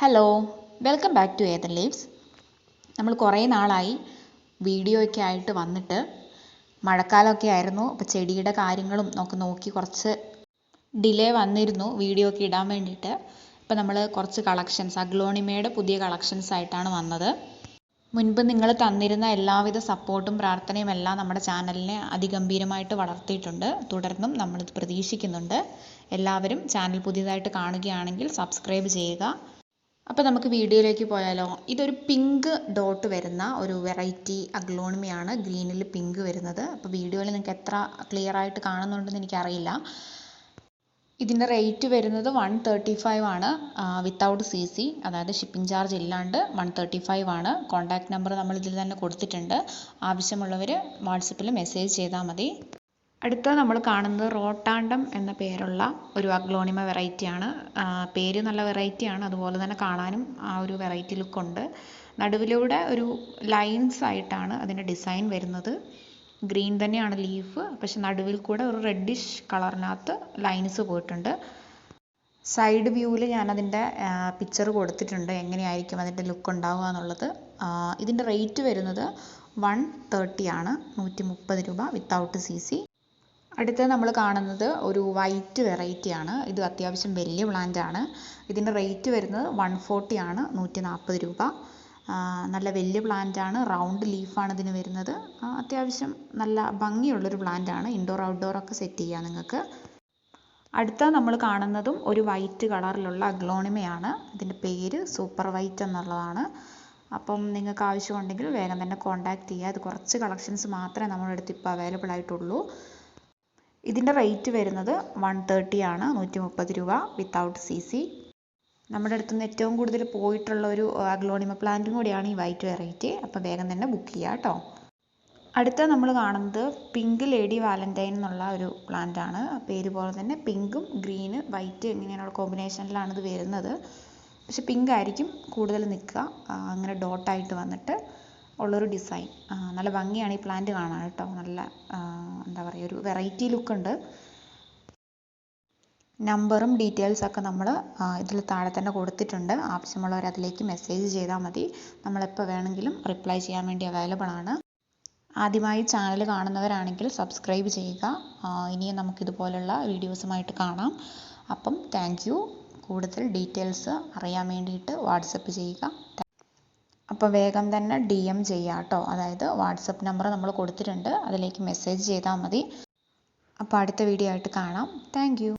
Hello, welcome back to Ethan leaves. നമ്മൾ കുറേ നാളായി വീഡിയോ ഒക്കെ ആയിട്ട് വന്നിട്ട്. മഴക്കാലമൊക്കെ ആയിരുന്നു, അപ്പോൾ ചെടിയുടെ കാര്യങ്ങളും നമുക്ക് നോക്കി കുറച്ച് ഡിലേ വന്നിരുന്നു വീഡിയോ ഒക്കെ ഇടാൻ വേണ്ടിയിട്ട്. ഇപ്പോൾ നമ്മൾ കുറച്ച് കളക്ഷൻസ്, അഗ്ലോണിമയുടെ പുതിയ കളക്ഷൻസ് ആയിട്ടാണ് വന്നത്. മുൻപ് നിങ്ങൾ തന്നിരുന്ന എല്ലാവിധ സപ്പോർട്ടും പ്രാർത്ഥനയും എല്ലാം നമ്മുടെ ചാനലിനെ അതിഗംഭീരമായിട്ട് വളർത്തിയിട്ടുണ്ട്. തുടർന്നും നമ്മളിത് പ്രതീക്ഷിക്കുന്നുണ്ട്. എല്ലാവരും ചാനൽ പുതിയതായിട്ട് കാണുകയാണെങ്കിൽ സബ്സ്ക്രൈബ് ചെയ്യുക. അപ്പോൾ നമുക്ക് വീഡിയോയിലേക്ക് പോയാലോ. ഇതൊരു പിങ്ക് ഡോട്ട് വരുന്ന ഒരു വെറൈറ്റി അഗ്ലോണിമയാണ്, ഗ്രീനിൽ പിങ്ക് വരുന്നത്. അപ്പോൾ വീഡിയോയിൽ നിങ്ങൾക്ക് എത്ര ക്ലിയർ ആയിട്ട് കാണുന്നുണ്ടെന്ന് എനിക്കറിയില്ല. ഇതിൻ്റെ റേറ്റ് വരുന്നത് 135 ആണ്, വിത്തൗട്ട് CC, അതായത് ഷിപ്പിംഗ് ചാർജ് ഇല്ലാണ്ട് 135 ആണ്. കോൺടാക്റ്റ് നമ്പർ നമ്മൾ ഇതിൽ തന്നെ കൊടുത്തിട്ടുണ്ട്. ആവശ്യമുള്ളവർ വാട്സപ്പിൽ മെസ്സേജ് ചെയ്താൽ മതി. അടുത്ത നമ്മൾ കാണുന്നത് റോട്ടാണ്ടം എന്ന പേരുള്ള ഒരു അഗ്ലോണിമ വെറൈറ്റിയാണ്. പേര് നല്ല വെറൈറ്റിയാണ്, അതുപോലെ തന്നെ കാണാനും ആ ഒരു വെറൈറ്റി ലുക്കുണ്ട്. നടുവിലൂടെ ഒരു ലൈൻസ് ആയിട്ടാണ് അതിൻ്റെ ഡിസൈൻ വരുന്നത്. ഗ്രീൻ തന്നെയാണ് ലീഫ്, പക്ഷെ നടുവിൽ കൂടെ ഒരു റെഡിഷ് കളറിനകത്ത് ലൈൻസ് പോയിട്ടുണ്ട്. സൈഡ് വ്യൂവിൽ ഞാനതിൻ്റെ പിക്ചർ കൊടുത്തിട്ടുണ്ട്, എങ്ങനെയായിരിക്കും അതിൻ്റെ ലുക്ക് ഉണ്ടാവുക എന്നുള്ളത്. ഇതിൻ്റെ റേറ്റ് വരുന്നത് 130 ആണ്, 130 രൂപ വിത്തൗട്ട് CC. അടുത്തത് നമ്മൾ കാണുന്നത് ഒരു വൈറ്റ് വെറൈറ്റിയാണ്. ഇത് അത്യാവശ്യം വലിയ പ്ലാന്റ് ആണ്. ഇതിൻ്റെ റേറ്റ് വരുന്നത് 140 ആണ്, 140 രൂപ. നല്ല വലിയ പ്ലാന്റ് ആണ്, റൗണ്ട് ലീഫാണ് ഇതിന് വരുന്നത്. അത്യാവശ്യം നല്ല ഭംഗിയുള്ളൊരു പ്ലാന്റ് ആണ്. ഇൻഡോർ ഔട്ട്ഡോർ ഒക്കെ സെറ്റ് ചെയ്യാം നിങ്ങൾക്ക്. അടുത്ത നമ്മൾ കാണുന്നതും ഒരു വൈറ്റ് കളറിലുള്ള അഗ്ലോണിമയാണ്. ഇതിൻ്റെ പേര് സൂപ്പർ വൈറ്റ് എന്നുള്ളതാണ്. അപ്പം നിങ്ങൾക്ക് ആവശ്യമുണ്ടെങ്കിൽ വേഗം തന്നെ കോൺടാക്റ്റ് ചെയ്യുക. ഇത് കുറച്ച് കളക്ഷൻസ് മാത്രമേ നമ്മുടെ അടുത്ത് ഇപ്പോൾ അവൈലബിൾ ആയിട്ടുള്ളൂ. ഇതിൻ്റെ റേറ്റ് വരുന്നത് 130 ആണ്, 130 രൂപ വിത്തൗട്ട് CC. നമ്മുടെ അടുത്തുനിന്ന് ഏറ്റവും കൂടുതൽ പോയിട്ടുള്ള ഒരു അഗ്ലോണിമ പ്ലാന്റും കൂടിയാണ് ഈ വൈറ്റ് വെറൈറ്റി. അപ്പോൾ വേഗം തന്നെ ബുക്ക് ചെയ്യുക കേട്ടോ. അടുത്ത നമ്മൾ കാണുന്നത് പിങ്ക് ലേഡി വാലന്റൈൻ എന്നുള്ള ഒരു പ്ലാന്റ് ആണ്. പേര് പോലെ തന്നെ പിങ്കും ഗ്രീന് വൈറ്റ് ഇങ്ങനെയുള്ള കോമ്പിനേഷനിലാണ് ഇത് വരുന്നത്. പക്ഷെ പിങ്ക് ആയിരിക്കും കൂടുതൽ നിൽക്കുക, അങ്ങനെ ഡോട്ടായിട്ട് വന്നിട്ട് ഉള്ളൊരു ഡിസൈൻ. നല്ല ഭംഗിയാണ് ഈ പ്ലാന്റ് കാണാൻ കേട്ടോ. നല്ല എന്താ പറയുക, ഒരു വെറൈറ്റി ലുക്കുണ്ട്. നമ്പറും ഡീറ്റെയിൽസൊക്കെ നമ്മൾ ഇതിൽ താഴെ തന്നെ കൊടുത്തിട്ടുണ്ട്. ആവശ്യമുള്ളവർ അതിലേക്ക് മെസ്സേജ് ചെയ്താൽ മതി. നമ്മളെപ്പോൾ വേണമെങ്കിലും റിപ്ലൈ ചെയ്യാൻ വേണ്ടി അവൈലബിൾ ആണ്. ആദ്യമായി ചാനൽ കാണുന്നവരാണെങ്കിൽ സബ്സ്ക്രൈബ് ചെയ്യുക. ഇനിയും നമുക്കിതുപോലുള്ള വീഡിയോസുമായിട്ട് കാണാം. അപ്പം താങ്ക് യു. കൂടുതൽ ഡീറ്റെയിൽസ് അറിയാൻ വേണ്ടിയിട്ട് വാട്സപ്പ് ചെയ്യുക. അപ്പോൾ വേഗം തന്നെ DM ചെയ്യുക കേട്ടോ. അതായത് വാട്സപ്പ് നമ്പർ നമ്മൾ കൊടുത്തിട്ടുണ്ട്, അതിലേക്ക് മെസ്സേജ് ചെയ്താൽ മതി. അപ്പോൾ അടുത്ത വീഡിയോ ആയിട്ട് കാണാം. Thank you.